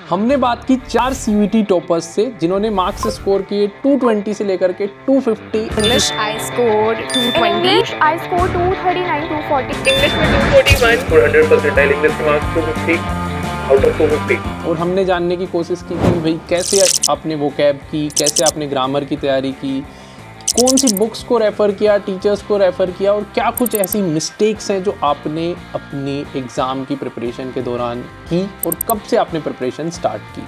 हमने बात की 4 सीयूईटी टॉपर्स से जिन्होंने मार्क्स स्कोर किए 220 से लेकर के 250। English I scored 220. English I scored 239, 240. English में 241 for 100 percentile, English के मार्क्स 250 out of 250। और हमने जानने की कोशिश की कि भाई कैसे आपने वोकैब की, कैसे आपने ग्रामर की तैयारी की, कौन सी बुक्स को रेफ़र किया, टीचर्स को रेफ़र किया और क्या कुछ ऐसी मिस्टेक्स हैं जो आपने अपनी एग्ज़ाम की प्रिपरेशन के दौरान की और कब से आपने प्रिपरेशन स्टार्ट की।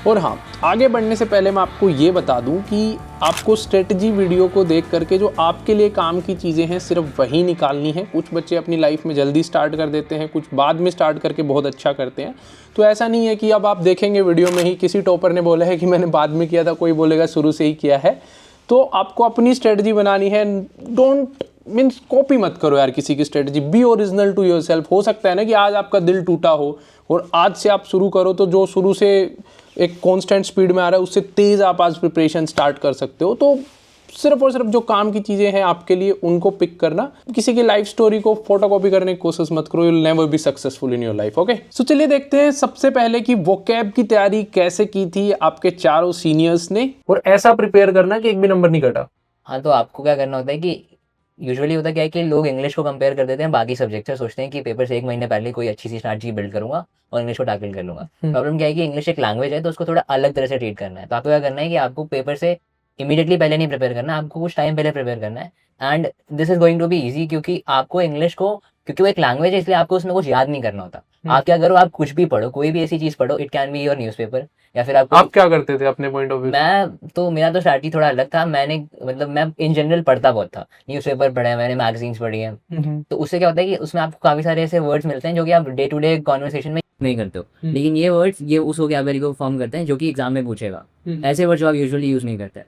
और हाँ, आगे बढ़ने से पहले मैं आपको ये बता दूं कि आपको स्ट्रेटजी वीडियो को देख करके जो आपके लिए काम की चीज़ें हैं सिर्फ वही निकालनी है। कुछ बच्चे अपनी लाइफ में जल्दी स्टार्ट कर देते हैं, कुछ बाद में स्टार्ट करके बहुत अच्छा करते हैं। तो ऐसा नहीं है कि अब आप देखेंगे वीडियो में ही किसी टॉपर ने बोला है कि मैंने बाद में किया था, कोई बोलेगा शुरू से ही किया है। तो आपको अपनी स्ट्रेटजी बनानी है। डोंट मीन्स कॉपी मत करो यार किसी की strategy, be original to yourself. हो सकता है ना कि आज आपका दिल टूटा हो और आज से आप शुरू करो तो जो शुरू से एक कांस्टेंट स्पीड में आ रहा है उससे तेज़ आप आज प्रिपरेशन स्टार्ट कर सकते हो। तो सिर्फ और सिर्फ जो काम की चीज़ें हैं आपके लिए उनको पिक करना, किसी की लाइफ स्टोरी को फोटोकॉपी करने की कोशिश मत करो। You will never be successful in your life. Okay, so चलिए देखते हैं सबसे पहले कि वोकैब की तैयारी कैसे की थी आपके चारों सीनियर्स ने, और ऐसा प्रिपेयर करना कि एक भी नंबर नहीं कटा। हाँ, तो आपको क्या करना होता है कि यूजुअली होता क्या है कि लोग इंग्लिश को कंपेयर कर देते हैं बाकी सब्जेक्ट से, सोचते हैं कि पेपर से 1 महीने पहले कोई अच्छी सी स्ट्रैटेजी बिल्ड करूंगा और इंग्लिश को टैकल कर लूंगा। प्रॉब्लम क्या है कि इंग्लिश एक लैंग्वेज है तो उसको थोड़ा अलग तरह से ट्रीट करना है। तो आपको क्या करना है कि आपको पेपर से इमीडिएटली पहले नहीं प्रिपेयर करना, आपको कुछ टाइम पहले प्रिपेयर करना है। And this is going to be easy क्योंकि आपको इंग्लिश को, क्योंकि वो एक लैंग्वेज है इसलिए आपको उसमें कुछ याद नहीं करना होता। आप क्या करो, आप कुछ भी पढ़ो, कोई भी ऐसी चीज पढ़ो, it can be your newspaper या फिर आप क्या करते थे अपने पॉइंट ऑफ व्यू? मेरा तो स्ट्रैटेजी थोड़ा अलग था। मैं इन जनरल पढ़ता बहुत था, न्यूज़पेपर पढ़े हैं मैंने, मैगजीन्स पढ़ी हैं। तो उससे क्या होता है कि उसमें आपको काफी सारे ऐसे वर्ड्स मिलते हैं जो कि आप डे टू डे कॉन्वर्सेशन में नहीं करते हो, लेकिन ये वर्ड्स ये उस वोकैबुलरी को फॉर्म करते हैं जो कि एग्जाम में पूछेगा। ऐसे वर्ड्स जो आप यूजुअली यूज नहीं करते,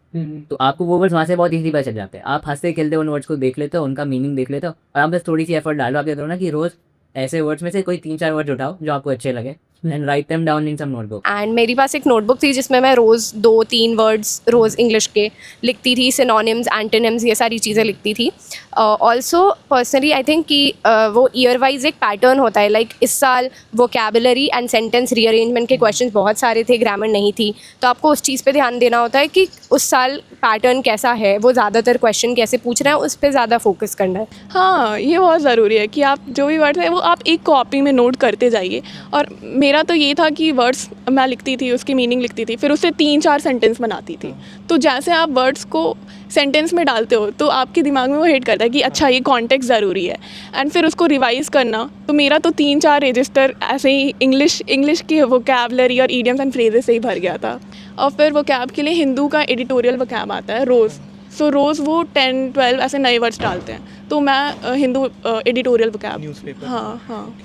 तो आपको वो वर्ड्स वहाँ से बहुत इजीली पता चल जाते हैं। आप हंसते खेलते उन वर्ड्स को देख लेते हो, उनका मीनिंग देख लेते हो और आप बस थोड़ी सी एफर्ट डालो। आप क्या करो ना कि रोज ऐसे वर्ड्स में से कोई 3-4 वर्ड्स उठाओ जो आपको अच्छे लगे and write them down in some notebook. And मेरी पास एक नोटबुक थी जिसमें मैं रोज़ 2-3 वर्ड्स रोज़ इंग्लिश के लिखती थी, सिनोनिम्स, एंटोनिम्स, ये सारी चीज़ें लिखती थी। ऑल्सो पर्सनली आई थिंक कि वो ईयर वाइज एक पैटर्न होता है। लाइक इस साल वोकैबुलरी एंड सेंटेंस रीअरेंजमेंट के क्वेश्चंस बहुत सारे थे, ग्रामर नहीं थी, तो आपको उस चीज़ पे ध्यान देना होता है कि उस साल पैटर्न कैसा है, वो ज़्यादातर क्वेश्चन कैसे पूछ रहे हैं, उस पर ज़्यादा फोकस करना है। हाँ, ये बहुत ज़रूरी है कि आप जो भी वर्ड्स हैं वो आप एक कॉपी में नोट करते जाइए। और मेरा तो ये था कि वर्ड्स मैं लिखती थी, उसकी मीनिंग लिखती थी, फिर उससे 3-4 सेंटेंस बनाती थी। तो जैसे आप वर्ड्स को सेंटेंस में डालते हो तो आपके दिमाग में वो हिट करता है कि अच्छा ये कॉन्टेक्स्ट ज़रूरी है, एंड फिर उसको रिवाइज करना। तो मेरा तो 3-4 रजिस्टर ऐसे ही इंग्लिश की वोकैबुलरी और ईडियम्स एंड फ्रेजेस से ही भर गया था। और फिर वोकैब के लिए हिंदू का एडिटोरियल वोकैब आता है रोज़, सो रोज़ वो 10-12 ऐसे नए वर्ड्स डालते हैं, तो मैं हिंदू एडिटोरियल वोकैब न्यूज़पेपर। हाँ।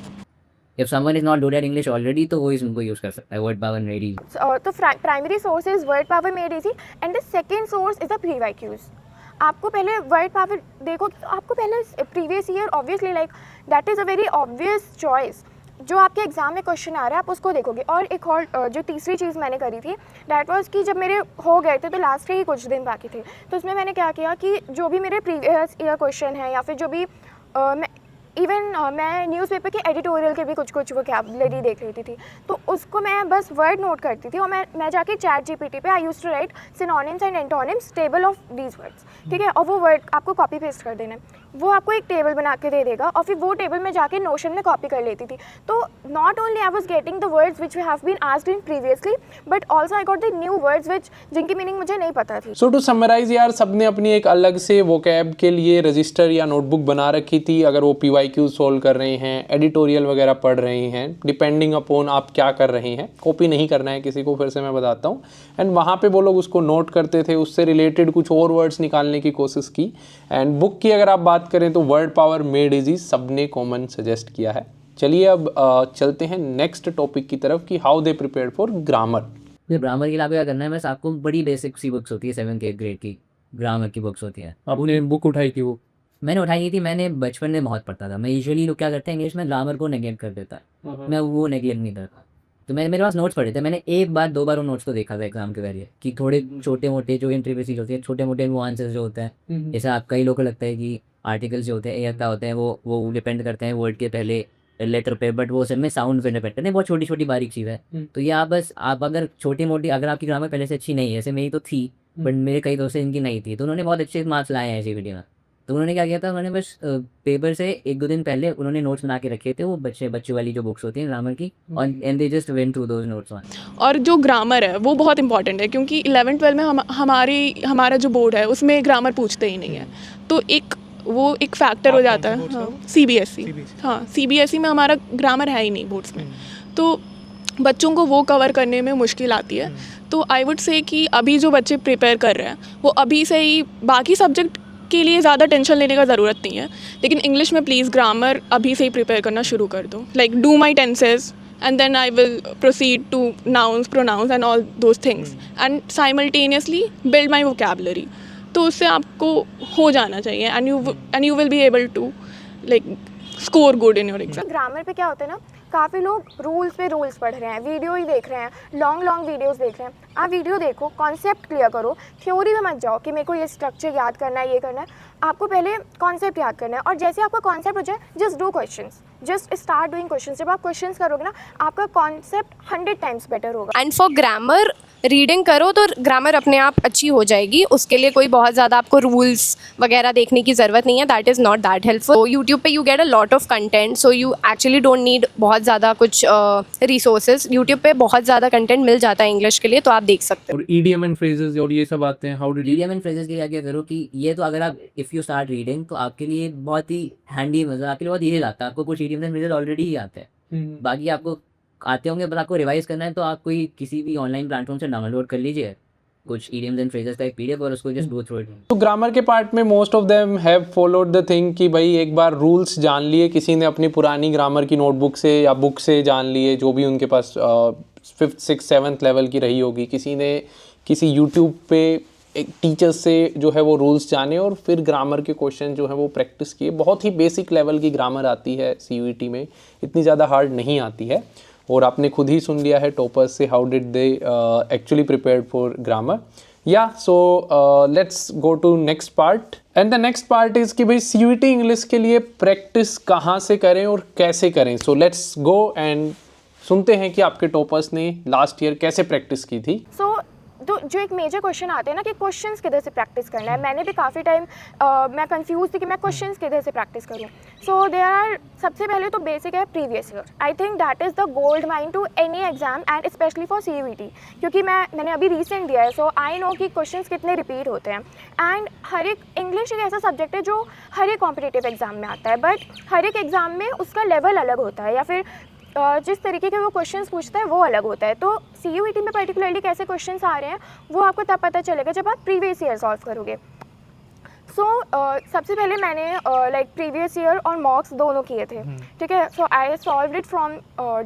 If someone is not good at English already, तो वो इसको यूज कर सकता है, वर्ड पावर मेड इजी। तो primary source is word power made easy and the second source is the PYQs. आपको पहले वर्ड पावर देखो, आपको पहले previous year obviously like that is a very obvious choice. जो आपके एग्जाम में question आ रहा है आप उसको देखोगे। और एक और जो तीसरी चीज़ मैंने करी थी डैट वाज कि जब मेरे हो गए थे तो लास्ट के ही कुछ दिन बाकी थे, तो उसमें मैंने क्या किया कि जो भी मेरे प्रीवियस ईयर क्वेश्चन है या फिर जो भी मैं न्यूज़पेपर के एडिटोरियल के भी कुछ वोकैबुलरी देख लेती थी, तो उसको मैं बस वर्ड नोट करती थी और मैं जाके चैट जीपीटी पे I used to write synonyms and antonyms table of these words, ठीक है। और वो वर्ड आपको कॉपी पेस्ट कर देना है, वो आपको एक टेबल बना के दे देगा और फिर वो टेबल में जाके नोशन में कॉपी कर लेती थी। तो not only I was getting the words which have been asked in previously, but also I got the new words जिनकी मीनिंग मुझे नहीं पता थी। सो टू समराइज यार, सबने अपनी एक अलग से वोकैब के लिए रजिस्टर या नोटबुक बना रखी थी। अगर वो PYQ सोल्व कर रहे हैं, एडिटोरियल वगैरह पढ़ रहे हैं, डिपेंडिंग अपॉन आप क्या कर रहे हैं, कॉपी नहीं करना है किसी को, फिर से मैं बताता हूँ। एंड वहाँ पे वो लोग उसको नोट करते थे, उससे रिलेटेड कुछ और वर्ड्स निकालने की कोशिश की। एंड बुक की अगर आप बात करें तो वर्ड पावर मेड इजी सबने कॉमन सजेस्ट किया है। चलिए अब चलते हैं नेक्स्ट टॉपिक की तरफ कि how they prepared for grammar. Grammar के लिए आपको क्या करना है, बस आपको बड़ी बेसिक सी बुक्स होती है, 7th-8th ग्रेड की ग्रामर की बुक्स होती है। आपने बुक उठाई थी? वो मैंने उठाई नहीं थी, मैंने बचपन में बहुत पढ़ता था। मैं यूजुअली लोग क्या करते हैं इंग्लिश में ग्रामर को नेगलेक्ट कर देता है, मैं वो नेगलेक्ट नहीं करता। तो मेरे पास नोट्स पढ़े थे, मैंने 1-2 बार उन नोट्स को देखा था एग्जाम के पहले कि थोड़े छोटे मोटे जो इंट्रीवेसीज होती है, छोटे मोटे नुआंसेस जो होते हैं, जैसे आप कई लोगों को लगता है कि आर्टिकल्स जो होते हैं होते हैं वो डिपेंड करते हैं वर्ड के पहले लेटर पे, बट वो सब में साउंड पे डिपेंड करते हैं, बहुत छोटी छोटी बारीक चीज़ है। तो ये आप अगर छोटी मोटी, अगर आपकी ग्रामर पहले से अच्छी नहीं है, जैसे मेरी तो थी बट मेरे कई दोस्त इनकी नहीं थी, तो उन्होंने बहुत अच्छे मार्क्स लाए हैं ऐसी वीडियो में। तो उन्होंने क्या किया था, उन्होंने बस पेपर से 1-2 दिन पहले उन्होंने नोट्स बना के रखे थे, वो बच्चों वाली जो बुक्स होती हैं ग्रामर की, और and they just went through those notes. और जो ग्रामर है वो बहुत इंपॉर्टेंट है, क्योंकि 11-12 में हमारा जो बोर्ड है उसमें ग्रामर पूछते ही नहीं है, तो वो एक फैक्टर हो जाता है। हाँ, CBSE। हाँ, CBSE में हमारा ग्रामर है ही नहीं बोर्ड्स में, तो बच्चों को वो कवर करने में मुश्किल आती है। तो आई वुड से कि अभी जो बच्चे प्रिपेयर कर रहे हैं वो अभी से ही, बाकी सब्जेक्ट के लिए ज़्यादा टेंशन लेने का ज़रूरत नहीं है, लेकिन इंग्लिश में प्लीज़ ग्रामर अभी से ही प्रिपेयर करना शुरू कर दो। Like do my tenses and then I will proceed to nouns, pronouns and all those things and simultaneously build my vocabulary. तो उससे आपको हो जाना चाहिए and you will be able to like score good in your exam. Grammar पे क्या होता है ना, काफ़ी लोग रूल्स पे रूल्स पढ़ रहे हैं, वीडियो ही देख रहे हैं, लॉन्ग वीडियोस देख रहे हैं। आप वीडियो देखो, कॉन्सेप्ट क्लियर करो, थ्योरी में मत जाओ कि मेरे को ये स्ट्रक्चर याद करना है, ये करना है। आपको पहले कॉन्सेप्ट याद करना है, और जैसे आपका कॉन्सेप्ट हो जाए just do questions, just start doing questions. जब आप क्वेश्चंस करोगे ना, आपका कॉन्सेप्ट 100 टाइम्स बेटर होगा। एंड फॉर ग्रामर, रीडिंग करो तो ग्रामर अपने आप अच्छी हो जाएगी, उसके लिए कोई बहुत ज़्यादा आपको रूल्स वगैरह देखने की ज़रूरत नहीं है। That is not that helpful. YouTube पे you get a lot of content, so you actually don't need बहुत ज़्यादा कुछ रिसोर्सेज। यूट्यूब पे बहुत ज़्यादा कंटेंट मिल जाता है इंग्लिश के लिए, तो आप देख सकते हो। और ईडीएम एंड फ्रेजेस और ये सब आते हैं, how did EDM and phrases के क्या करो कि ये तो अगर आप इफ़ यू स्टार्ट रीडिंग तो आपके लिए बहुत ही हैंडी, मतलब आपके लिए बहुत ईजी लगता है, आपको कुछ ईडीएम एंड फ्रेजेस ऑलरेडी ही आते हैं, बाकी आपको आते होंगे, बट आपको रिवाइज करना है तो आप कोई किसी भी ऑनलाइन प्लेटफॉर्म से डाउनलोड कर लीजिए कुछ idioms and phrases का एक PDF और उसको just go through it. तो ग्रामर के पार्ट में most of them have followed the thing कि भाई एक बार रूल्स जान लिए, किसी ने अपनी पुरानी ग्रामर की नोटबुक से या बुक से जान लिए, जो भी उनके पास 5th 6th 7th लेवल की रही होगी, किसी ने किसी यूट्यूब पे एक टीचर से जो है वो रूल्स जाने और फिर ग्रामर के क्वेश्चन जो है वो प्रैक्टिस किए। बहुत ही बेसिक लेवल की ग्रामर आती है CUET में, इतनी ज़्यादा हार्ड नहीं आती है। और आपने खुद ही सुन लिया है टॉपर्स से how did they actually prepared for grammar. या so let's go to next part, and the next part is कि भाई CUET इंग्लिश के लिए प्रैक्टिस कहाँ से करें और कैसे करें। सो लेट्स गो एंड सुनते हैं कि आपके टॉपर्स ने लास्ट ईयर कैसे प्रैक्टिस की थी। तो जो एक मेजर क्वेश्चन आते हैं ना कि क्वेश्चंस किधर से प्रैक्टिस करना है, मैंने भी काफ़ी टाइम मैं कंफ्यूज थी कि मैं क्वेश्चंस किधर से प्रैक्टिस करूं। सो देयर आर, सबसे पहले तो बेसिक है previous year. I think that is the gold mine to any exam and specially for CUET, क्योंकि मैंने अभी रिसेंट दिया है, सो आई नो कि क्वेश्चंस कितने रिपीट होते हैं। एंड हर एक इंग्लिश एक ऐसा सब्जेक्ट है जो हर एक कॉम्पिटिटिव एग्जाम में आता है, बट हर एक एग्जाम में उसका लेवल अलग होता है, या फिर जिस तरीके के वो क्वेश्चंस पूछता है वो अलग होता है। तो CUET में पर्टिकुलरली कैसे क्वेश्चंस आ रहे हैं वो आपको तब पता चलेगा जब आप प्रीवियस ईयर सॉल्व करोगे। सो सबसे पहले मैंने लाइक प्रीवियस ईयर और मॉक्स दोनों किए थे, ठीक है। So I solved it from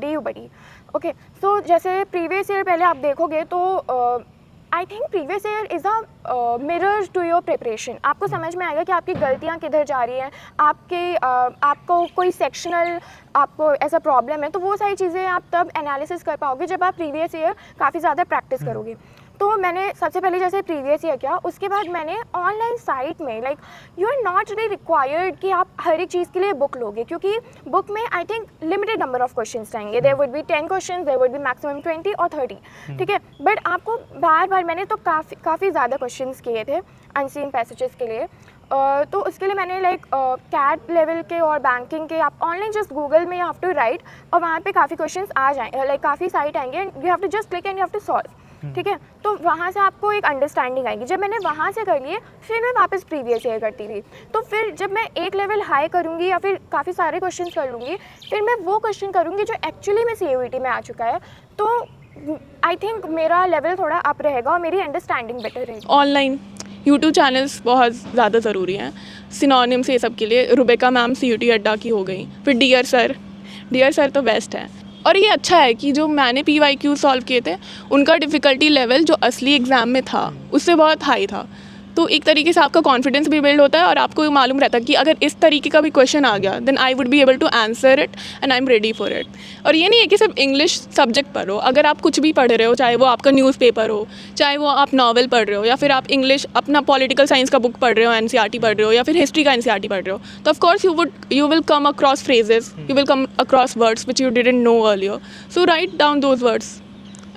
DU buddy. Okay, so जैसे प्रीवियस ईयर पहले आप देखोगे तो I think previous year is a mirror to your preparation. आपको समझ में आएगा कि आपकी गलतियाँ किधर जा रही हैं, आपको कोई सेक्शनल आपको ऐसा प्रॉब्लम है, तो वो सारी चीज़ें आप तब एनालिसिस कर पाओगे जब आप प्रीवियस ईयर काफ़ी ज़्यादा प्रैक्टिस करोगे। तो मैंने सबसे पहले जैसे प्रीवियस ईयर किया, उसके बाद मैंने ऑनलाइन साइट में like you are not really required कि आप हर एक चीज़ के लिए बुक लोगे, क्योंकि बुक में I think limited number of questions रहेंगे। There would be 10 questions, there would be maximum 20 और 30, ठीक है। बट आपको बार मैंने तो काफ़ी ज़्यादा क्वेश्चंस किए थे अनसीन पैसेजेस के लिए। तो उसके लिए मैंने लाइक कैट लेवल के और बैंकिंग के आप ऑनलाइन जस्ट गूगल में यू हैव टू राइट, और वहाँ पे काफ़ी क्वेश्चंस आ जाएंगे, लाइक काफ़ी साइट आएंगे and you have to just click and you have to solve, ठीक है। तो वहाँ से आपको एक अंडरस्टैंडिंग आएगी। जब मैंने वहाँ से कर लिए, फिर मैं वापस प्रीवियस ईयर करती थी। तो फिर जब मैं एक लेवल हाई करूँगी या फिर काफ़ी सारे क्वेश्चन कर लूँगी, फिर मैं वो क्वेश्चन करूँगी जो एक्चुअली में CUET में आ चुका है। तो आई थिंक मेरा लेवल थोड़ा अप रहेगा और मेरी अंडरस्टैंडिंग बेटर रहेगी। ऑनलाइन यूट्यूब चैनल्स बहुत ज़्यादा ज़रूरी हैं सिनोनिम्स ये सब के लिए। रुबेका मैम CUET अड्डा की हो गई, फिर डियर सर तो बेस्ट है। और ये अच्छा है कि जो मैंने PYQ सॉल्व किए थे उनका डिफ़िकल्टी लेवल जो असली एग्ज़ाम में था उससे बहुत हाई था, तो एक तरीके से आपका कॉन्फिडेंस भी बिल्ड होता है और आपको मालूम रहता है कि अगर इस तरीके का भी क्वेश्चन आ गया then I would be able to answer it and I am ready for it. और ये नहीं है कि सिर्फ इंग्लिश सब्जेक्ट पढ़ो, अगर आप कुछ भी पढ़ रहे हो, चाहे वो आपका न्यूज़पेपर हो, चाहे वो आप नॉवल पढ़ रहे हो, या फिर आप इंग्लिश अपना पॉलिटिकल साइंस का बुक पढ़ रहे हो, एनसीईआरटी पढ़ रहे हो, या फिर हिस्ट्री का एनसीईआरटी पढ़ रहे हो, तो of course you will come across phrases, you will come across words which you didn't know earlier. So write down those words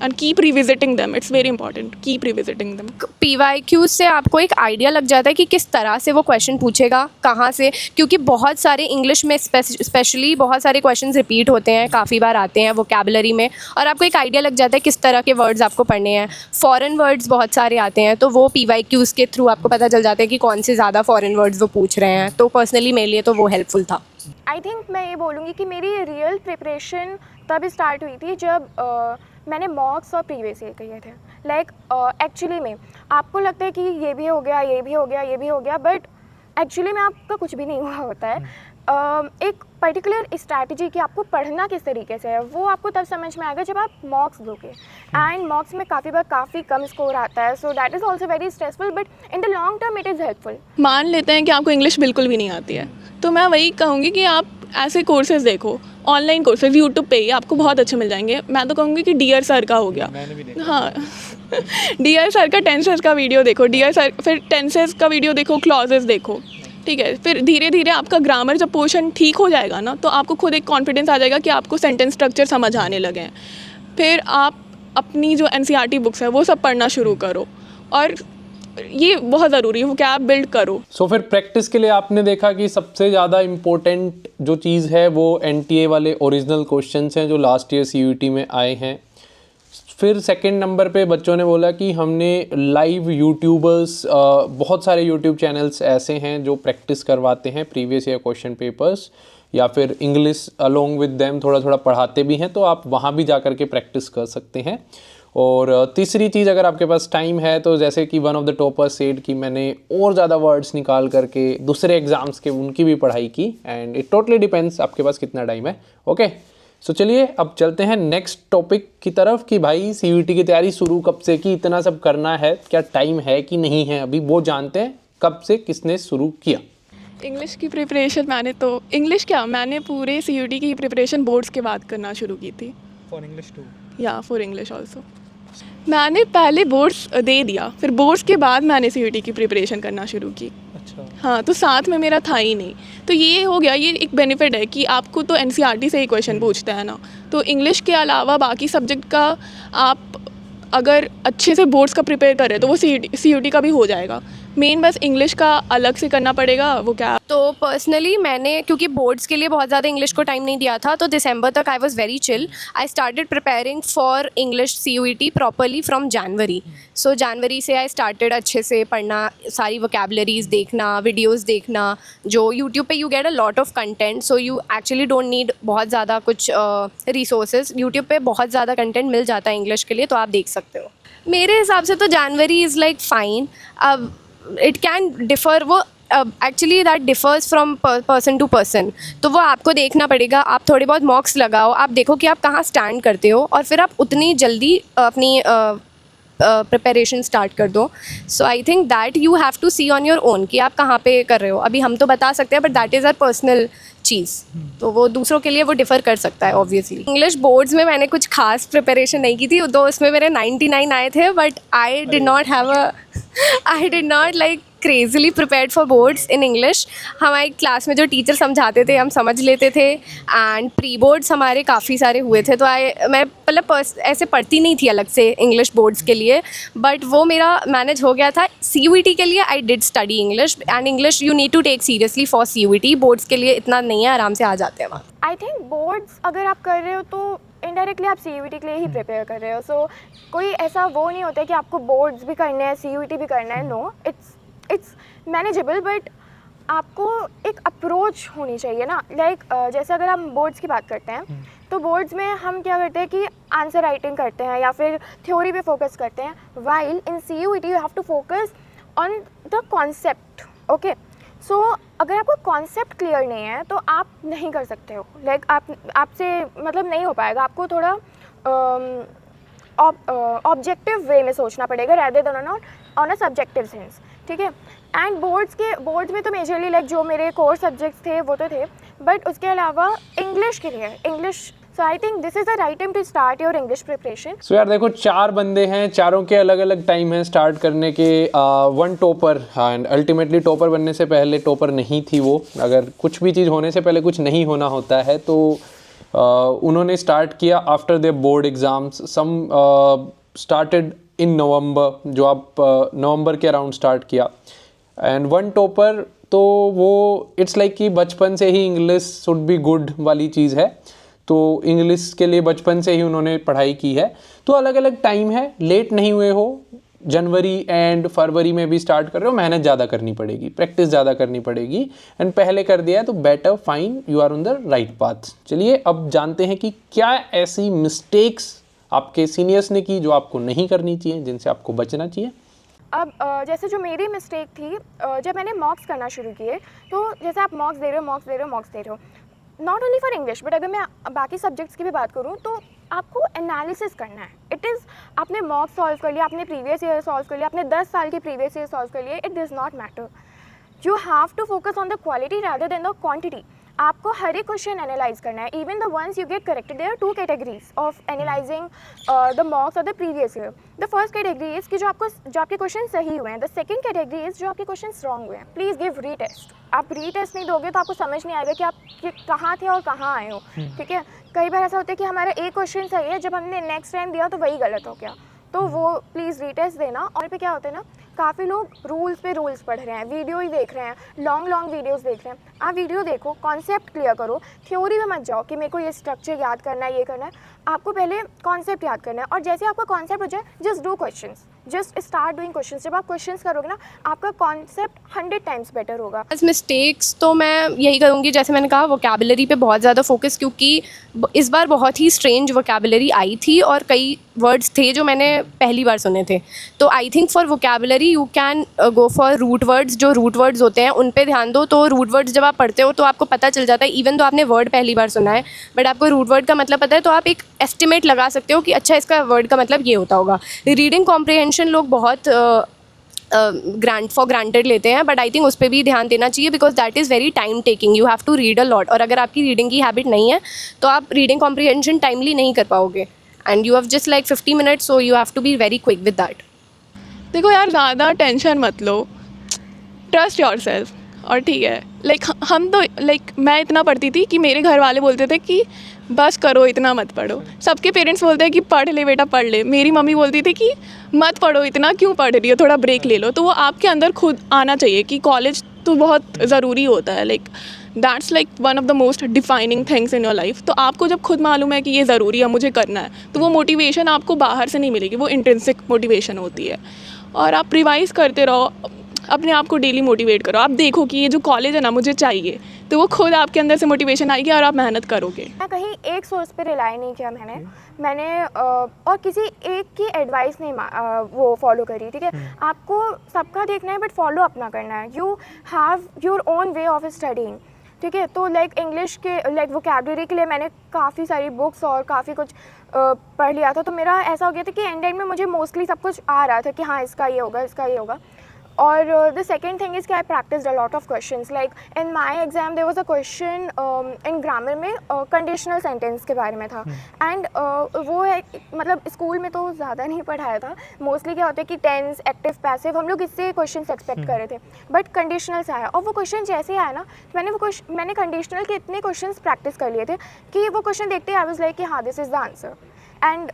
and keep revisiting them. It's very important. Keep revisiting them. PYQ से आपको एक idea लग जाता है कि किस तरह से वो क्वेश्चन पूछेगा, कहाँ से, क्योंकि बहुत सारे इंग्लिश में स्पेशली बहुत सारे क्वेश्चंस रिपीट होते हैं, काफ़ी बार आते हैं वोकैबुलरी में, और आपको एक आइडिया लग जाता है किस तरह के वर्ड्स आपको पढ़ने हैं। फॉरेन वर्ड्स बहुत सारे आते हैं, तो वो PYQs के थ्रू आपको पता चल जाता है कि कौन से ज़्यादा फॉरेन वर्ड्स वो पूछ रहे हैं। तो पर्सनली मेरे लिए तो वो हेल्पफुल था। आई थिंक मैं ये बोलूँगी कि मेरी रियल प्रिपरेशन तब स्टार्ट हुई थी जब मैंने मॉक्स और प्रीवियस ईयर किए थे। लाइक एक्चुअली में आपको लगता है कि ये भी हो गया, ये भी हो गया, ये भी हो गया, बट एक्चुअली में आपका कुछ भी नहीं हुआ होता है। एक पर्टिकुलर स्ट्रैटेजी कि आपको पढ़ना किस तरीके से है वो आपको तब समझ में आएगा जब आप मॉक्स दोगे, एंड मॉक्स में काफ़ी बार काफ़ी कम स्कोर आता है, so that is also very stressful, but in the long term it is helpful. मान लेते हैं कि आपको इंग्लिश बिल्कुल भी नहीं आती है, तो मैं वही कहूँगी कि आप ऐसे कोर्सेज देखो, ऑनलाइन कोर्सेज यूट्यूब पे ही आपको बहुत अच्छे मिल जाएंगे। मैं तो कहूँगी कि डियर सर का हो गया, हाँ डियर सर का टेंसेस का वीडियो देखो, डियर सर, फिर टेंसेस का वीडियो देखो, क्लॉजेस देखो, ठीक है। फिर धीरे धीरे आपका ग्रामर जब पोर्शन ठीक हो जाएगा ना, तो आपको खुद एक कॉन्फिडेंस आ जाएगा कि आपको सेंटेंस स्ट्रक्चर समझ आने लगे हैं। फिर आप अपनी जो एनसीईआरटी बुक्स है वो सब पढ़ना शुरू करो, और ये बहुत ज़रूरी है, वो क्या आप बिल्ड करो। सो फिर प्रैक्टिस के लिए आपने देखा कि सबसे ज़्यादा इम्पोर्टेंट जो चीज़ है वो NTA वाले ओरिजिनल क्वेश्चंस हैं जो लास्ट ईयर CUET में आए हैं। फिर सेकंड नंबर पे बच्चों ने बोला कि हमने लाइव यूट्यूबर्स, बहुत सारे यूट्यूब चैनल्स ऐसे हैं जो प्रैक्टिस करवाते हैं प्रीवियस ईयर क्वेश्चन पेपर्स, या फिर इंग्लिश अलोंग विद देम थोड़ा थोड़ा पढ़ाते भी हैं, तो आप वहाँ भी जा कर के प्रैक्टिस कर सकते हैं। और तीसरी चीज़, अगर आपके पास टाइम है तो जैसे कि one of the toppers said कि मैंने और ज़्यादा वर्ड्स निकाल करके दूसरे एग्ज़ाम्स के उनकी भी पढ़ाई की, एंड इट टोटली डिपेंड्स आपके पास कितना टाइम है। ओके, सो चलिए अब चलते हैं नेक्स्ट टॉपिक की तरफ कि भाई CUET की तैयारी शुरू कब से की, इतना सब करना है, क्या टाइम है कि नहीं है, अभी वो जानते हैं कब से किसने शुरू किया। इंग्लिश की प्रिपरेशन मैंने पूरे CUET की प्रिपरेशन बोर्ड्स के बाद करना शुरू की थी। For English too? या फॉर इंग्लिश ऑल्सो। मैंने पहले बोर्ड्स दे दिया, फिर बोर्ड्स के बाद मैंने CUET की प्रिपरेशन करना शुरू की। अच्छा। हाँ, तो साथ में मेरा था ही नहीं, तो ये हो गया, ये एक बेनिफिट है कि आपको तो एनसीईआरटी से ही क्वेश्चन पूछता है ना, तो इंग्लिश के अलावा बाकी सब्जेक्ट का आप अगर अच्छे से बोर्ड्स का प्रिपेयर कर रहे तो वो CUET का भी हो जाएगा। मेन बस इंग्लिश का अलग से करना पड़ेगा, वो क्या। तो पर्सनली मैंने, क्योंकि बोर्ड्स के लिए बहुत ज़्यादा इंग्लिश को टाइम नहीं दिया था, तो दिसंबर तक I was very chill. I started preparing for English CUET properly from January. So जनवरी से आई स्टार्टेड अच्छे से पढ़ना, सारी वोकैबुलरीज देखना, वीडियोज़ देखना, जो यूट्यूब पे you get a lot of content, so you actually don't need बहुत ज़्यादा कुछ रिसोर्सेज, यूट्यूब पे बहुत ज़्यादा कंटेंट मिल जाता है इंग्लिश के लिए, तो आप देख सकते हो। मेरे हिसाब से तो जनवरी इज़ लाइक फाइन। अब इट कैन डिफ़र, वो actually that differs from person to person, तो वो आपको देखना पड़ेगा। आप थोड़े बहुत मॉक्स लगाओ, आप देखो कि आप कहाँ स्टैंड करते हो, और फिर आप उतनी जल्दी अपनी प्रिपरेशन स्टार्ट कर दो। So I think that you have to see on your own कि आप कहाँ पे कर रहे हो। अभी हम तो बता सकते हैं, but that is our personal चीज़, तो वो दूसरों के लिए वो डिफ़र कर सकता है ऑब्वियसली। इंग्लिश बोर्ड्स में मैंने कुछ खास प्रिपरेशन नहीं की थी, दो उसमें मेरे 99 आए थे, but I did not like crazily prepared for boards in English. हमारी क्लास में जो टीचर समझाते थे हम समझ लेते थे, एंड प्री बोर्ड्स हमारे काफ़ी सारे हुए थे, तो मैं मतलब ऐसे पढ़ती नहीं थी अलग से इंग्लिश बोर्ड्स के लिए, बट वो मेरा मैनेज हो गया था। CUET के लिए I did study English, and English you need to take seriously for CUET। Boards के लिए इतना नहीं है, आराम से आ जाते हैं वहाँ। आई थिंक बोर्ड्स अगर आप कर रहे हो तो इनडायरेक्टली आप CUET के लिए ही प्रिपेयर कर रहे हो, सो कोई ऐसा वो नहीं होता है कि आपको बोर्ड्स भी करने हैं, CUET भी करना है। नो, इट्स मैनेजेबल, बट आपको एक अप्रोच होनी चाहिए ना। लाइक जैसे अगर हम बोर्ड्स की बात करते हैं, तो बोर्ड्स में हम क्या करते हैं कि आंसर राइटिंग करते हैं या फिर थ्योरी पे फोकस करते हैं, while in CUET you have to focus on the concept. Okay, so अगर आपको कॉन्सेप्ट क्लियर नहीं है तो आप नहीं कर सकते हो। लाइक आपसे मतलब नहीं हो पाएगा, आपको थोड़ा ऑब्जेक्टिव वे में सोचना पड़ेगा, rather than on a subjective sense, ठीक है। एंड बोर्ड्स में तो मेजरली लाइक जो मेरे कोर सब्जेक्ट्स थे वो तो थे, बट उसके अलावा इंग्लिश के लिए English, so I think this is the right time to start your English preparation. So यार देखो 4 बंदे हैं, चारों के अलग अलग टाइम है स्टार्ट करने के। One topper, and ultimately topper बनने से पहले टॉपर नहीं थी वो। अगर कुछ भी चीज़ होने से पहले कुछ नहीं होना होता है, तो उन्होंने स्टार्ट किया after their board exams. Some started in November, जो आप नवंबर के अराउंड स्टार्ट किया। एंड वन टॉपर तो वो इट्स लाइक कि बचपन से ही इंग्लिश शुड बी गुड वाली चीज़ है, तो इंग्लिश के लिए बचपन से ही उन्होंने पढ़ाई की है। तो अलग अलग टाइम है, लेट नहीं हुए हो, जनवरी एंड फरवरी में भी स्टार्ट कर रहे हो, मेहनत ज़्यादा करनी पड़ेगी, प्रैक्टिस ज़्यादा करनी पड़ेगी, एंड पहले कर दिया है तो better, fine, you are on the right path. चलिए अब जानते हैं कि क्या ऐसी मिस्टेक्स आपके सीनियर्स ने की जो आपको नहीं करनी चाहिए, जिनसे आपको बचना चाहिए। अब जैसे जो मेरी मिस्टेक थी, जब मैंने मॉक्स करना शुरू किए, तो जैसे आप मॉक्स दे रहे हो, not only for English but अगर मैं बाकी सब्जेक्ट्स की भी बात करूँ तो आपको एनालिसिस करना है। इट इज़, आपने मॉक्स सॉल्व कर लिया, आपने प्रीवियस ईयर सॉल्व कर लिया, आपने 10 साल की प्रीवियस ईयर सॉल्व कर लिया, it does not matter. You have to focus on the quality rather than the quantity. आपको हर एक क्वेश्चन एनालाइज करना है, even the ones you get corrected. There are 2 categories of analyzing the mocks और the previous year. The first category is कि जो आपके question सही हुए हैं। द सेकंड कैटेगरी इज़ जो आपके क्वेश्चन रॉन्ग हुए हैं। Please give retest. आप रीटेस्ट नहीं दोगे तो आपको समझ नहीं आएगा कि आप कहाँ थे और कहाँ आए हो, ठीक है। कई बार ऐसा होता है कि हमारा एक क्वेश्चन सही है, जब हमने नेक्स्ट टाइम दिया तो वही गलत हो गया, तो वो प्लीज़ रीटेस्ट देना। और पे क्या होता है ना, काफ़ी लोग रूल्स पे रूल्स पढ़ रहे हैं, वीडियो ही देख रहे हैं, लॉन्ग वीडियोस देख रहे हैं। आप वीडियो देखो, कॉन्सेप्ट क्लियर करो, थ्योरी में मत जाओ कि मेरे को ये स्ट्रक्चर याद करना है, ये करना है। आपको पहले कॉन्सेप्ट याद करना है, और जैसे आपका कॉन्सेप्ट हो जाए, just do questions, just start doing questions. जब आप क्वेश्चंस करोगे ना, आपका कॉन्सेप्ट 100 टाइम्स बेटर होगा। मिस्टेक्स तो मैं यही करूँगी, जैसे मैंने कहा वोकैबुलरी पे बहुत ज़्यादा फोकस, क्योंकि इस बार बहुत ही स्ट्रेंज वोकैबुलरी आई थी और कई वर्ड्स थे जो मैंने पहली बार सुने थे। तो I think for vocabulary you can go for root words. जो रूट वर्ड्स होते हैं उन पे ध्यान दो। तो रूट वर्ड्स जब आप पढ़ते हो तो आपको पता चल जाता है, इवन तो आपने वर्ड पहली बार सुना है बट आपको रूट वर्ड का मतलब पता है, तो आप एक एस्टिमेट लगा सकते हो कि अच्छा इसका वर्ड का मतलब ये होता होगा। रीडिंग कॉम्प्रिहेंशन लोग बहुत ग्रांटेड लेते हैं, बट आई थिंक उस पर भी ध्यान देना चाहिए, because that is very time taking. You have to read a lot, और अगर आपकी रीडिंग की हैबिट नहीं है तो आप रीडिंग कॉम्प्रिहेंशन टाइमली नहीं कर पाओगे, and you have just like 50 minutes, so you have to be very quick with that. देखो यार, ज़्यादा टेंशन मत लो, ट्रस्ट योरसेल्फ। और ठीक है, लाइक हम तो मैं इतना पढ़ती थी कि मेरे घर वाले बोलते थे कि बस करो, इतना मत पढ़ो। सबके पेरेंट्स बोलते हैं कि पढ़ ले बेटा, पढ़ ले। मेरी मम्मी बोलती थी कि मत पढ़ो, इतना क्यों पढ़ रही हो, थोड़ा ब्रेक ले लो। तो वो आपके अंदर खुद आना चाहिए कि कॉलेज तो बहुत ज़रूरी होता है, that's one of the most defining things in your life. तो आपको जब खुद मालूम है कि ये ज़रूरी है, मुझे करना है, तो वो मोटिवेशन आपको बाहर से नहीं मिलेगी, वो इंट्रिंसिक मोटिवेशन होती है। और आप रिवाइज़ करते रहो, अपने आप को डेली मोटिवेट करो। आप देखो कि ये जो कॉलेज है ना, मुझे चाहिए, तो वो खुद आपके अंदर से मोटिवेशन आएगी और आप मेहनत करोगे। मैं कहीं एक सोर्स पे रिलाई नहीं किया मैंने और किसी एक की एडवाइस नहीं वो फॉलो करी, ठीक है। आपको सबका देखना है बट फॉलो अपना करना है। You have your own way of studying, ठीक है। तो इंग्लिश के वोकैबुलरी के लिए मैंने काफ़ी सारी बुक्स और काफ़ी कुछ पढ़ लिया था। तो मेरा ऐसा हो गया था कि एंड में मुझे मोस्टली सब कुछ आ रहा था कि हाँ इसका ये होगा, इसका ये होगा। और द सेकेंड थिंग इज़ कि I practised a lot of questions. In my exam there was a question in grammar में कंडीशनल सेंटेंस के बारे में था। एंड वो है, स्कूल में तो ज़्यादा नहीं पढ़ाया था। मोस्टली क्या होता है कि टेंस, एक्टिव, पैसिव, हम लोग इससे क्वेश्चन एक्सपेक्ट कर रहे थे, बट कंडीशनल से आया। और वो क्वेश्चन जैसे आया ना, मैंने कंडीशनल के इतने क्वेश्चन प्रैक्टिस कर लिए थे कि वो क्वेश्चन देखते ही आई वाज लाइक कि हाँ this is the answer. And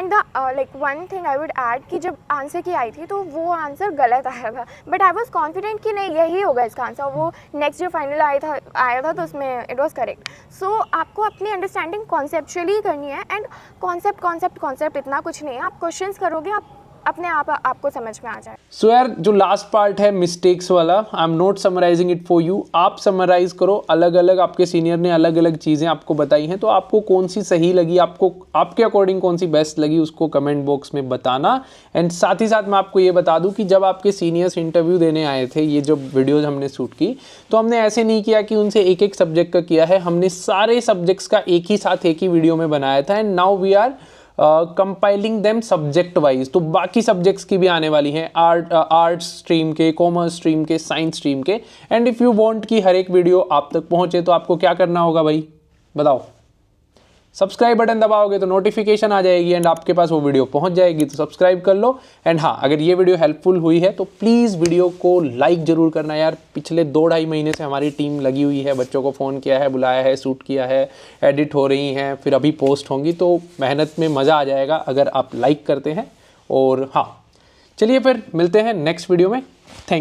the one thing I would add कि जब आंसर की आई थी तो वो आंसर गलत आया था, बट आई वाज कॉन्फिडेंट कि नहीं यही होगा इसका आंसर। वो नेक्स्ट जो फाइनल आया था तो उसमें इट वाज करेक्ट। सो आपको अपनी अंडरस्टैंडिंग कॉन्सेप्चुअली करनी है, एंड कॉन्सेप्ट इतना कुछ नहीं है। आप क्वेश्चंस करोगे, आप अपने आप आपको समझ में आ जाए। सो यार जो लास्ट पार्ट है मिस्टेक्स वाला, I am not summarising it for you, आप समराइज करो। अलग अलग आपके सीनियर ने अलग अलग चीज़ें आपको बताई हैं, तो आपको कौन सी सही लगी, आपको आपके अकॉर्डिंग कौन सी बेस्ट लगी, उसको कमेंट बॉक्स में बताना। एंड साथ ही साथ मैं आपको ये बता दूं कि जब आपके सीनियर्स इंटरव्यू देने आए थे, ये जो वीडियोज़ हमने शूट की, तो हमने ऐसे नहीं किया कि उनसे एक एक सब्जेक्ट का किया है, हमने सारे सब्जेक्ट्स का एक ही साथ एक ही वीडियो में बनाया था। And now we are compiling them subject wise. तो बाकी सब्जेक्ट्स की भी आने वाली हैं, आर्ट्स स्ट्रीम के, कॉमर्स स्ट्रीम के, साइंस स्ट्रीम के। एंड इफ़ यू वांट कि हर एक वीडियो आप तक पहुंचे तो आपको क्या करना होगा भाई, बताओ? सब्सक्राइब बटन दबाओगे तो नोटिफिकेशन आ जाएगी एंड आपके पास वो वीडियो पहुंच जाएगी, तो सब्सक्राइब कर लो। एंड हाँ, अगर ये वीडियो हेल्पफुल हुई है तो प्लीज़ वीडियो को लाइक ज़रूर करना यार। पिछले 2-2.5 महीने से हमारी टीम लगी हुई है, बच्चों को फ़ोन किया है, बुलाया है, शूट किया है, एडिट हो रही हैं, फिर अभी पोस्ट होंगी, तो मेहनत में मज़ा आ जाएगा अगर आप लाइक करते हैं। और हाँ, चलिए फिर मिलते हैं नेक्स्ट वीडियो में। थैंक